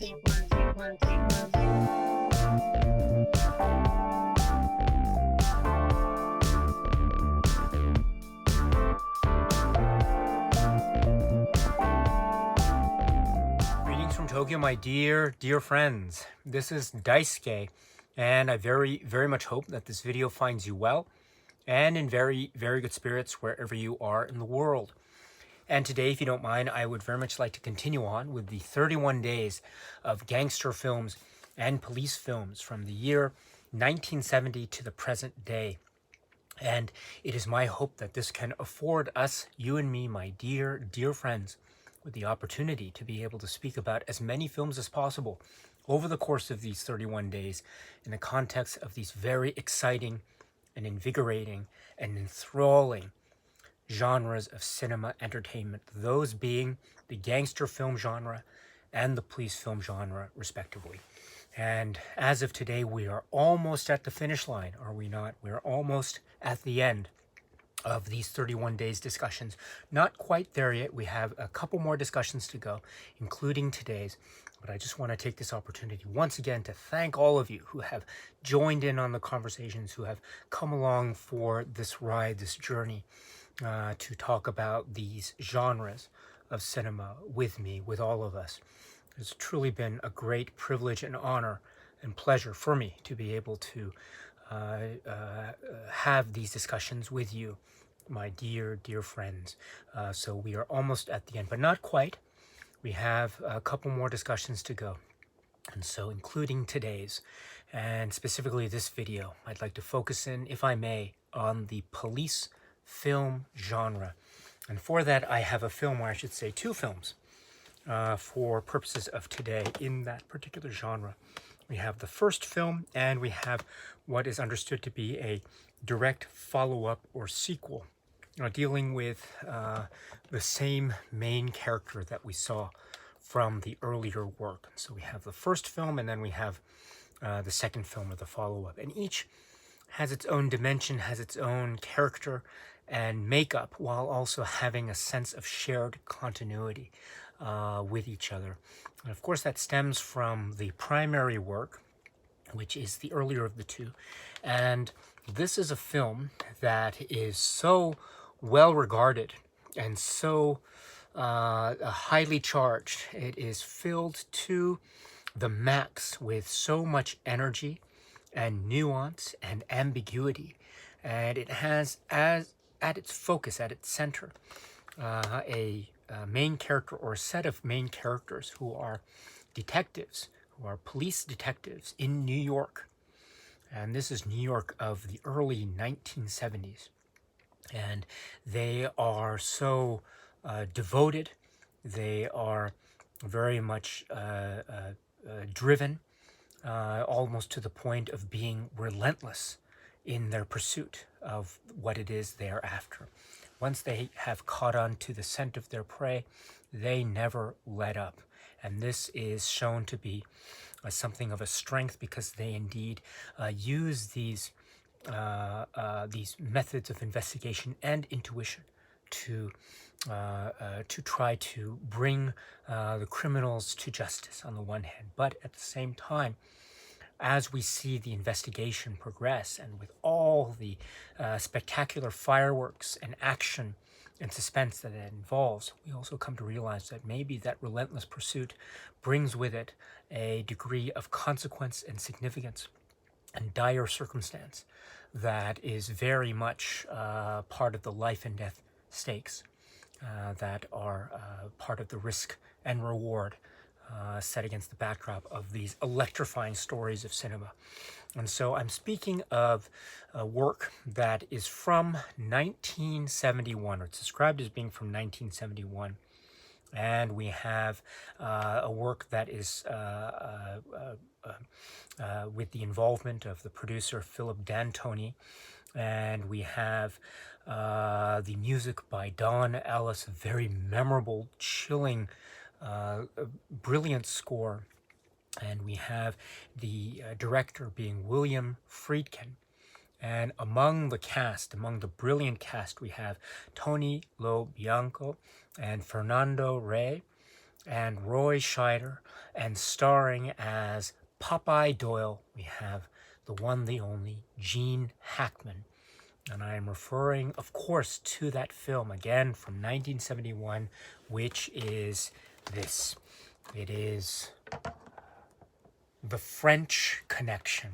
Greetings from Tokyo, my dear friends. This is Daisuke, and I very much hope that this video finds you well and in very good spirits wherever you are in the world. And today, if you don't mind, I would very much like to continue on with the 31 days of gangster films and police films from the year 1970 to the present day. And it is my hope that this can afford us, you and me, my dear friends, with the opportunity to be able to speak about as many films as possible over the course of these 31 days in the context of these very exciting and invigorating and enthralling genres of cinema entertainment, those being the gangster film genre and the police film genre, respectively. And as of today, we are almost at the finish line, are we not? We're almost at the end of these 31 days discussions. Not quite there yet. We have a couple more discussions to go, including today's. But I just want to take this opportunity once again to thank all of you who have joined in on the conversations, who have come along for this ride, this journey, to talk about these genres of cinema with me, with all of us. It's truly been a great privilege and honor and pleasure for me to be able to have these discussions with you, my dear friends. So we are almost at the end, but not quite. We have a couple more discussions to go. And so including today's, and specifically this video, I'd like to focus in, if I may, on the police film genre. And for that, I have a film, or I should say two films, for purposes of today in that particular genre. We have the first film, and we have what is understood to be a direct follow-up or sequel, dealing with the same main character that we saw from the earlier work. So we have the first film, and then we have the second film, or the follow-up. And each has its own dimension, has its own character and makeup, while also having a sense of shared continuity with each other. And of course, that stems from the primary work, which is the earlier of the two. And this is a film that is so well regarded and so highly charged. It is filled to the max with so much energy and nuance and ambiguity. And it has at its focus, at its center, a main character, or a set of main characters who are detectives, who are police detectives in New York. And this is New York of the early 1970s. And they are so devoted. They are very much driven, almost to the point of being relentless in their pursuit of what it is they are after. Once they have caught on to the scent of their prey, they never let up. And this is shown to be something of a strength, because they indeed use these methods of investigation and intuition to try to bring the criminals to justice on the one hand, but at the same time, as we see the investigation progress, and with all the spectacular fireworks and action and suspense that it involves, we also come to realize that maybe that relentless pursuit brings with it a degree of consequence and significance and dire circumstance that is very much part of the life and death stakes that are part of the risk and reward set against the backdrop of these electrifying stories of cinema. And so I'm speaking of a work that is from 1971, or it's described as being from 1971. And we have a work that is with the involvement of the producer Philip D'Antoni, and we have the music by Don Ellis, a very memorable, chilling, brilliant score. And we have the director being William Friedkin. And among the cast, among the brilliant cast, we have Tony Lo Bianco and Fernando Rey, and Roy Scheider, and starring as Popeye Doyle, we have the one, the only, Gene Hackman. And I am referring, of course, to that film, again, from 1971, which is this. It is The French Connection.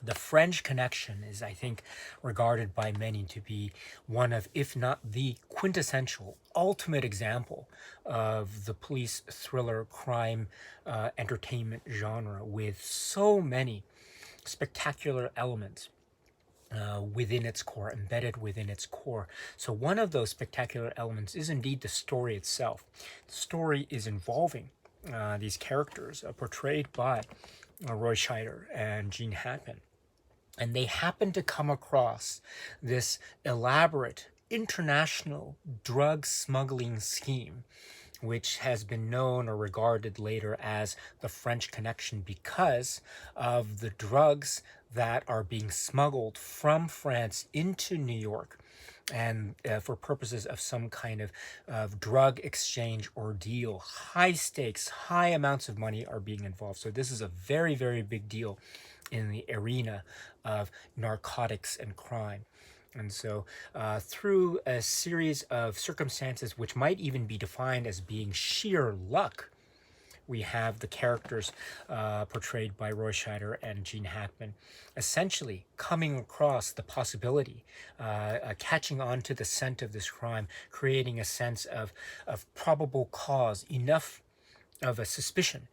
The French Connection is, I think, regarded by many to be one of, if not the quintessential, ultimate example of the police thriller crime entertainment genre, with so many spectacular elements within its core, embedded within its core. So one of those spectacular elements is indeed the story itself. The story is involving these characters portrayed by Roy Scheider and Gene Hackman. And they happen to come across this elaborate international drug smuggling scheme, which has been known or regarded later as the French Connection because of the drugs that are being smuggled from France into New York, and for purposes of some kind of drug exchange ordeal. High stakes, high amounts of money are being involved. So this is a very, very big deal in the arena of narcotics and crime. And so through a series of circumstances which might even be defined as being sheer luck, we have the characters portrayed by Roy Scheider and Gene Hackman essentially coming across the possibility, catching on to the scent of this crime, creating a sense of probable cause, enough of a suspicion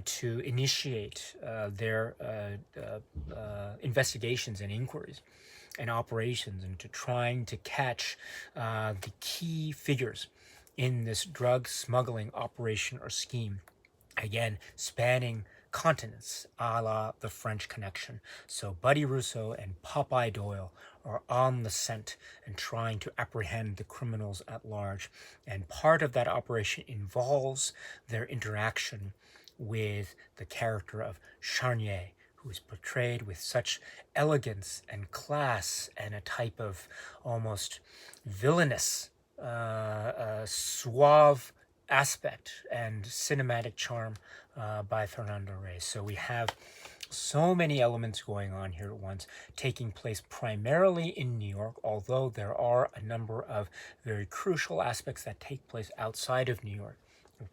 to initiate their investigations and inquiries and operations, and to trying to catch the key figures in this drug smuggling operation or scheme, again spanning continents, a la the French Connection. So Buddy Russo and Popeye Doyle are on the scent and trying to apprehend the criminals at large. And part of that operation involves their interaction with the character of Charnier, who is portrayed with such elegance and class and a type of almost villainous, suave aspect and cinematic charm by Fernando Reyes. So we have so many elements going on here at once, taking place primarily in New York, although there are a number of very crucial aspects that take place outside of New York.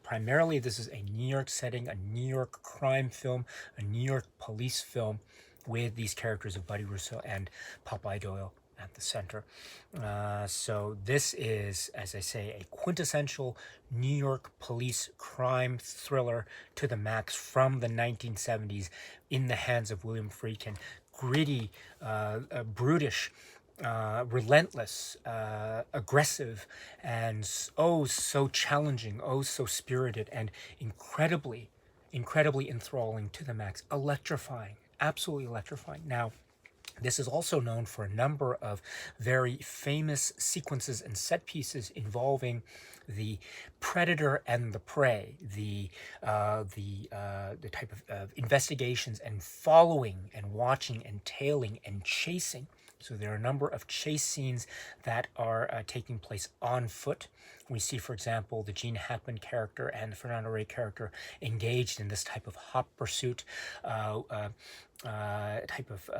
Primarily, this is a New York setting, a New York crime film, a New York police film, with these characters of Buddy Russo and Popeye Doyle at the center. So this is, as I say, a quintessential New York police crime thriller to the max from the 1970s in the hands of William Friedkin. Gritty, brutish, relentless, aggressive, and oh so challenging, oh so spirited, and incredibly enthralling to the max. Electrifying, absolutely electrifying. Now, this is also known for a number of very famous sequences and set pieces involving the predator and the prey, the type of investigations and following and watching and tailing and chasing. So there are a number of chase scenes that are taking place on foot. We see, for example, the Gene Hackman character and the Fernando Reyes character engaged in this type of hot pursuit, type of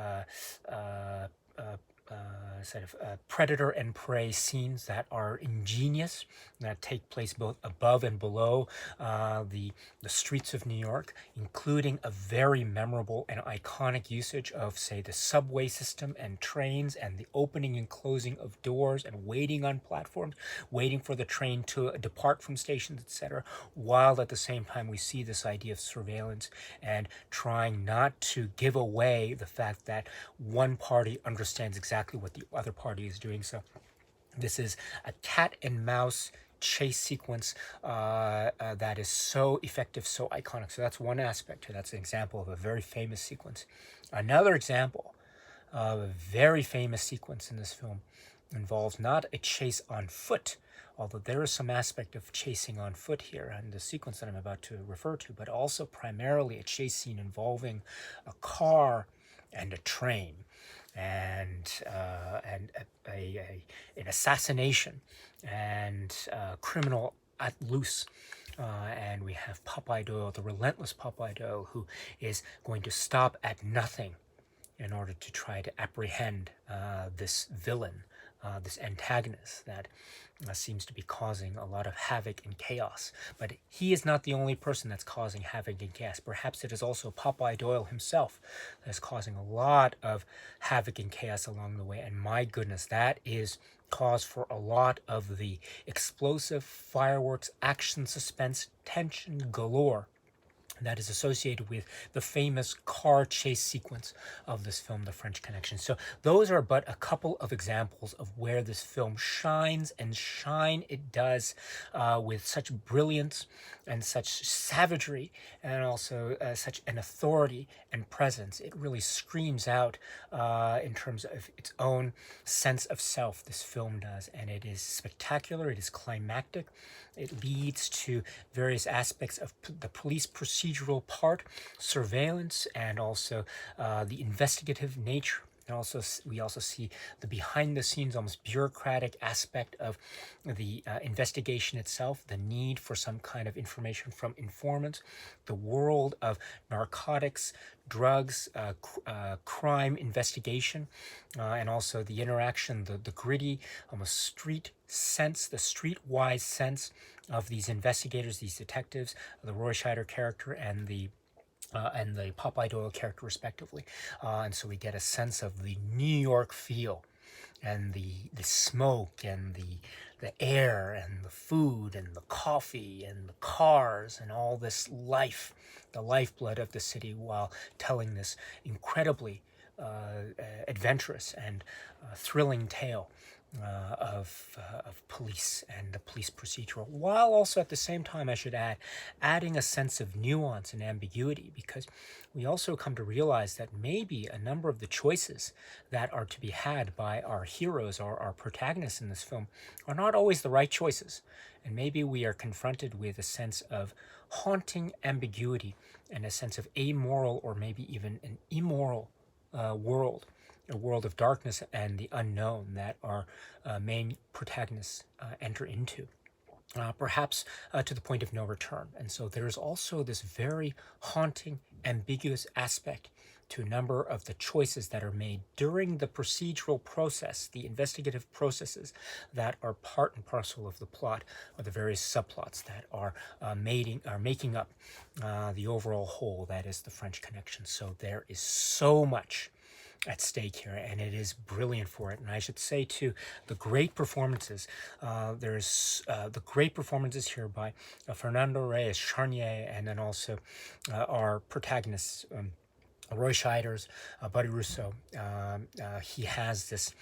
set of predator and prey scenes that are ingenious, that take place both above and below the streets of New York, including a very memorable and iconic usage of, say, the subway system and trains, and the opening and closing of doors, and waiting on platforms, waiting for the train to depart from stations, etc., while at the same time we see this idea of surveillance and trying not to give away the fact that one party understands exactly what the other party is doing. So this is a cat and mouse chase sequence that is so effective, so iconic. So that's one aspect here. That's an example of a very famous sequence. Another example of a very famous sequence in this film involves not a chase on foot, although there is some aspect of chasing on foot here in the sequence that I'm about to refer to, but also primarily a chase scene involving a car and a train, and an assassination and criminal at loose. And we have Popeye Doyle, the relentless Popeye Doyle, who is going to stop at nothing in order to try to apprehend this villain, this antagonist that seems to be causing a lot of havoc and chaos. But he is not the only person that's causing havoc and chaos. Perhaps it is also Popeye Doyle himself that's causing a lot of havoc and chaos along the way. And my goodness, that is cause for a lot of the explosive fireworks, action, suspense, tension galore that is associated with the famous car chase sequence of this film, The French Connection. So those are but a couple of examples of where this film shines, and shine it does with such brilliance and such savagery, and also such an authority and presence. It really screams out in terms of its own sense of self, this film does, and it is spectacular, it is climactic. It leads to various aspects of the police procedural part, surveillance, and also the investigative nature. And also, we also see the behind-the-scenes, almost bureaucratic aspect of the investigation itself, the need for some kind of information from informants, the world of narcotics, drugs, crime investigation, and also the interaction, the gritty, almost street sense, the streetwise sense of these investigators, these detectives, the Roy Scheider character and the Popeye Doyle character respectively. And so we get a sense of the New York feel, and the smoke, and the air, and the food, and the coffee, and the cars, and all this life, the lifeblood of the city, while telling this incredibly adventurous and thrilling tale of police and the police procedural, while also at the same time, I should add, adding a sense of nuance and ambiguity, because we also come to realize that maybe a number of the choices that are to be had by our heroes or our protagonists in this film are not always the right choices. And maybe we are confronted with a sense of haunting ambiguity and a sense of amoral or maybe even an immoral world, a world of darkness and the unknown that our main protagonists enter into, perhaps to the point of no return. And so there is also this very haunting, ambiguous aspect to a number of the choices that are made during the procedural process, the investigative processes that are part and parcel of the plot, or the various subplots that are making up the overall whole that is the French Connection. So there is so much at stake here, and it is brilliant for it. And I should say too, the great performances. There's the great performances here by Fernando Reyes Charnier, and then also our protagonists. Roy Scheider's Buddy Russo. He has this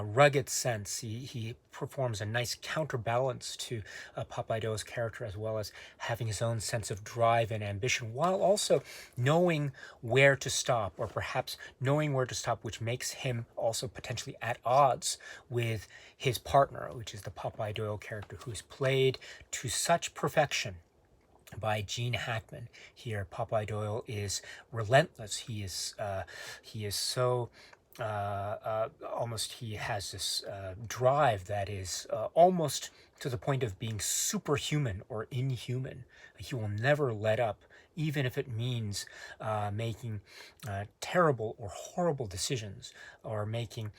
rugged sense. He performs a nice counterbalance to Popeye Doyle's character, as well as having his own sense of drive and ambition, while also knowing where to stop, or perhaps knowing where to stop, which makes him also potentially at odds with his partner, which is the Popeye Doyle character, who's played to such perfection by Gene Hackman. Here, Popeye Doyle is relentless. He is so almost, he has this drive that is almost to the point of being superhuman or inhuman. He will never let up, even if it means making terrible or horrible decisions, or making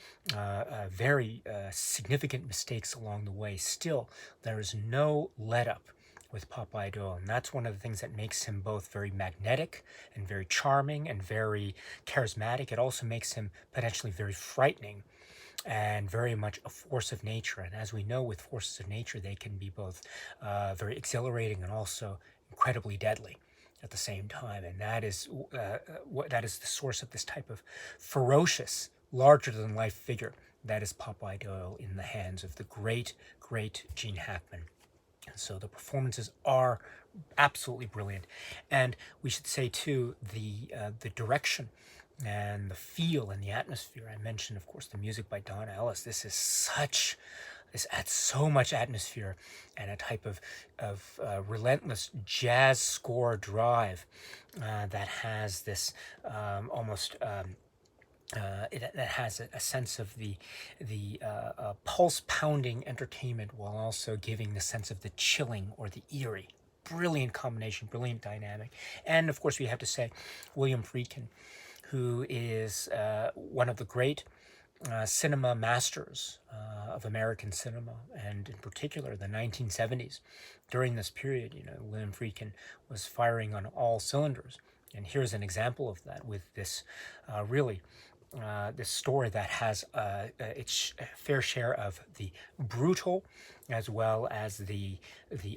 very significant mistakes along the way. Still, there is no let up with Popeye Doyle, and that's one of the things that makes him both very magnetic and very charming and very charismatic. It also makes him potentially very frightening and very much a force of nature. And as we know, with forces of nature, they can be both very exhilarating and also incredibly deadly at the same time. And that is that is the source of this type of ferocious, larger-than-life figure that is Popeye Doyle in the hands of the great, great Gene Hackman. So the performances are absolutely brilliant, and we should say too, the direction and the feel and the atmosphere. I mentioned, of course, the music by Don Ellis. This adds so much atmosphere and a type of relentless jazz score drive that has this almost that has a sense of the pulse pounding entertainment while also giving the sense of the chilling or the eerie. Brilliant combination, brilliant dynamic. And of course, we have to say William Friedkin, who is one of the great cinema masters of American cinema, and in particular the 1970s. During this period, William Friedkin was firing on all cylinders. And here's an example of that with this really this story that has its fair share of the brutal, as well as the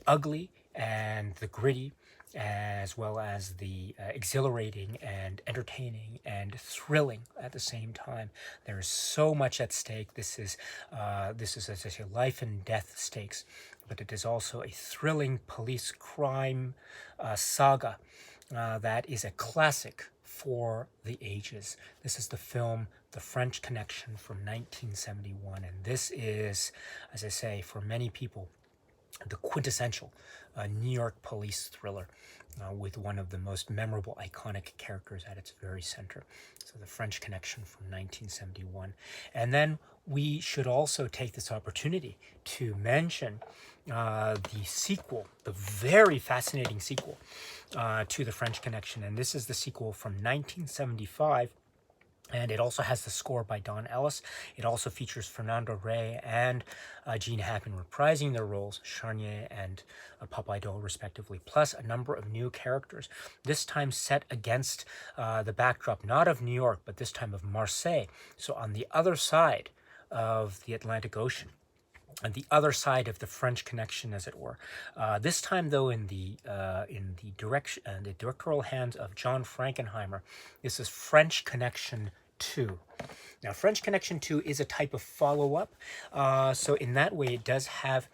ugly and the gritty, as well as the exhilarating and entertaining and thrilling at the same time. There is so much at stake. This is, as I say, life and death stakes, but it is also a thrilling police crime saga that is a classic for the ages. This is the film The French Connection from 1971, and this is, as I say, for many people, the quintessential New York police thriller with one of the most memorable, iconic characters at its very center. So The French Connection from 1971. And then we should also take this opportunity to mention the sequel, the very fascinating sequel to The French Connection. And this is the sequel from 1975. And it also has the score by Don Ellis. It also features Fernando Rey and Gene Hackman reprising their roles, Charnier and Popeye Doyle, respectively, plus a number of new characters, this time set against the backdrop not of New York, but this time of Marseille. So on the other side of the Atlantic Ocean, on the other side of the French Connection, as it were. This time, though, in the directorial hands of John Frankenheimer. This is French Connection 2. Now, French Connection 2 is a type of follow-up, so in that way, it does have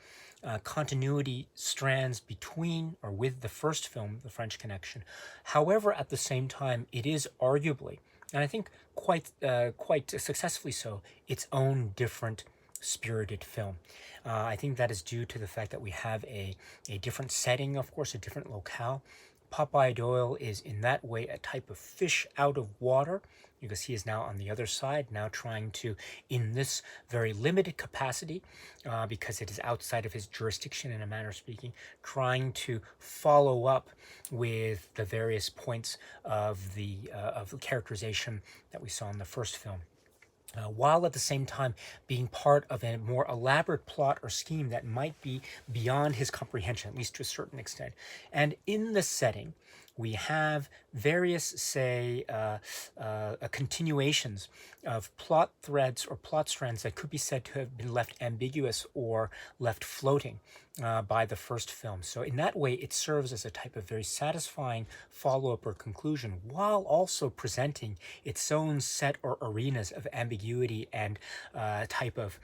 continuity strands between or with the first film, The French Connection. However, at the same time, it is arguably, and I think quite successfully so, its own different spirited film. I think that is due to the fact that we have a different setting, of course, a different locale. Popeye Doyle is in that way a type of fish out of water, because he is now on the other side, now trying to, in this very limited capacity, because it is outside of his jurisdiction in a manner of speaking, trying to follow up with the various points of the characterization that we saw in the first film. While at the same time being part of a more elaborate plot or scheme that might be beyond his comprehension, at least to a certain extent. And in the setting, we have various, say, continuations of plot threads or plot strands that could be said to have been left ambiguous or left floating by the first film. So in that way, it serves as a type of very satisfying follow-up or conclusion, while also presenting its own set or arenas of ambiguity and type of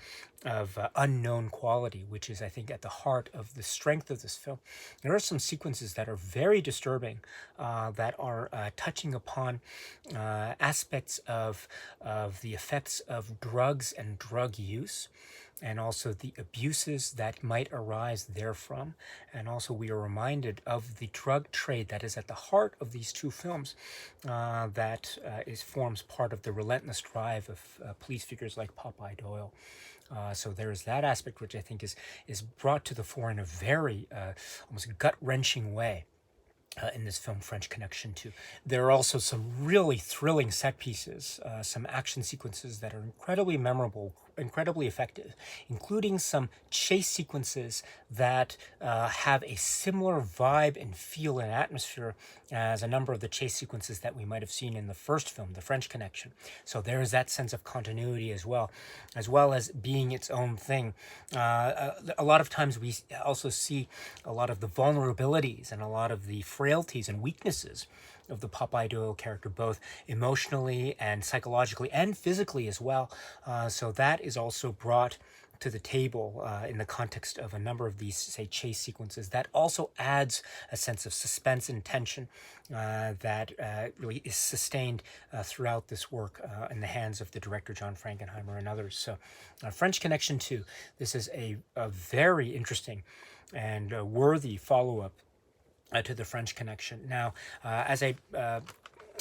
unknown quality, which is, I think, at the heart of the strength of this film. There are some sequences that are very disturbing, that are touching upon aspects of the effects of drugs and drug use, and also the abuses that might arise therefrom. And also we are reminded of the drug trade that is at the heart of these two films, that forms part of the relentless drive of police figures like Popeye Doyle. So there is that aspect which I think is brought to the fore in a very almost gut-wrenching way. In this film, French Connection 2. There are also some really thrilling set pieces, some action sequences that are incredibly memorable, incredibly effective, including some chase sequences that have a similar vibe and feel and atmosphere as a number of the chase sequences that we might have seen in the first film, The French Connection. So there is that sense of continuity as well as being its own thing. A lot of times we also see a lot of the vulnerabilities and a lot of the frailties and weaknesses of the Popeye Doyle character, both emotionally and psychologically and physically as well. So that is also brought to the table in the context of a number of these, say, chase sequences. That also adds a sense of suspense and tension that really is sustained throughout this work in the hands of the director John Frankenheimer and others. So French Connection 2, this is a very interesting and worthy follow-up to The French Connection. Now, as I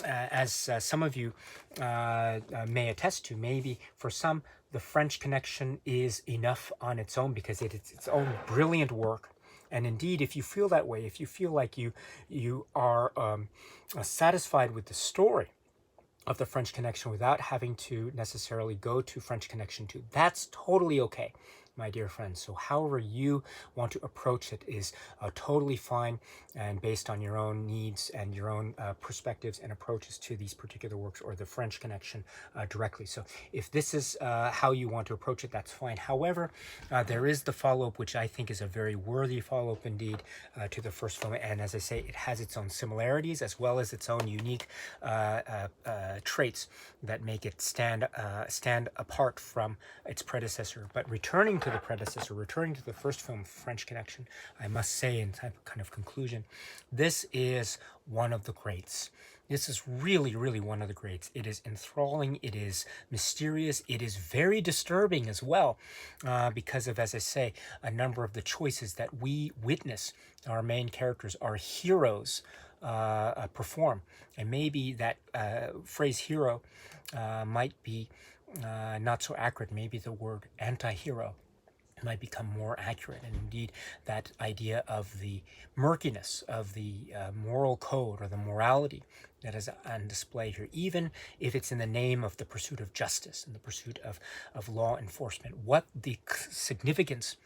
as some of you may attest to, maybe for some, the French Connection is enough on its own because it's its own brilliant work. And indeed, if you feel that way, if you feel like you are satisfied with the story of the French Connection without having to necessarily go to French Connection 2, that's totally okay, my dear friends. So however you want to approach it is totally fine, and based on your own needs and your own perspectives and approaches to these particular works or the French Connection directly. So if this is how you want to approach it, that's fine. However, there is the follow-up, which I think is a very worthy follow-up indeed to the first film. And as I say, it has its own similarities as well as its own unique traits that make it stand apart from its predecessor. But returning to the predecessor, returning to the first film, French Connection, I must say in kind of conclusion, this is one of the greats. This is really, really one of the greats. It is enthralling. It is mysterious. It is very disturbing as well because of, as I say, a number of the choices that we witness our main characters, our heroes, perform. And maybe that phrase hero might be not so accurate. Maybe the word anti-hero might become more accurate. And indeed, that idea of the murkiness of the moral code or the morality that is on display here, even if it's in the name of the pursuit of justice and the pursuit of law enforcement, what the significance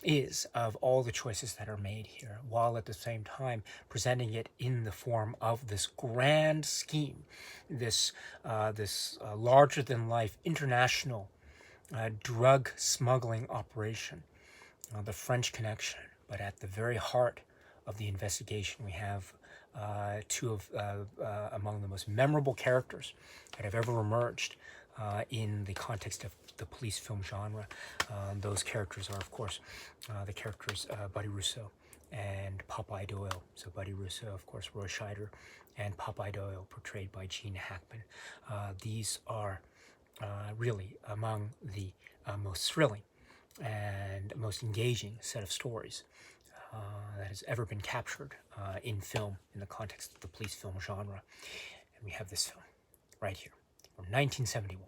is of all the choices that are made here, while at the same time presenting it in the form of this grand scheme, this larger-than-life international drug smuggling operation, the French Connection. But at the very heart of the investigation, we have two of among the most memorable characters that have ever emerged in the context of the police film genre. Those characters are, of course, the characters Buddy Rousseau and Popeye Doyle. So Buddy Rousseau, of course, Roy Scheider, and Popeye Doyle, portrayed by Gene Hackman. These are really among the most thrilling and most engaging set of stories that has ever been captured in film in the context of the police film genre. And we have this film right here from 1971.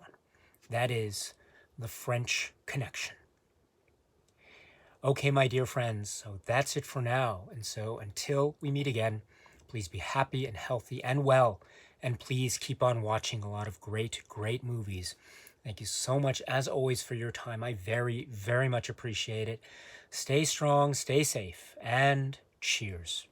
That is The French Connection. Okay, my dear friends, so that's it for now. And so until we meet again, please be happy and healthy and well. And please keep on watching a lot of great, great movies. Thank you so much, as always, for your time. I very, very much appreciate it. Stay strong, stay safe, and cheers.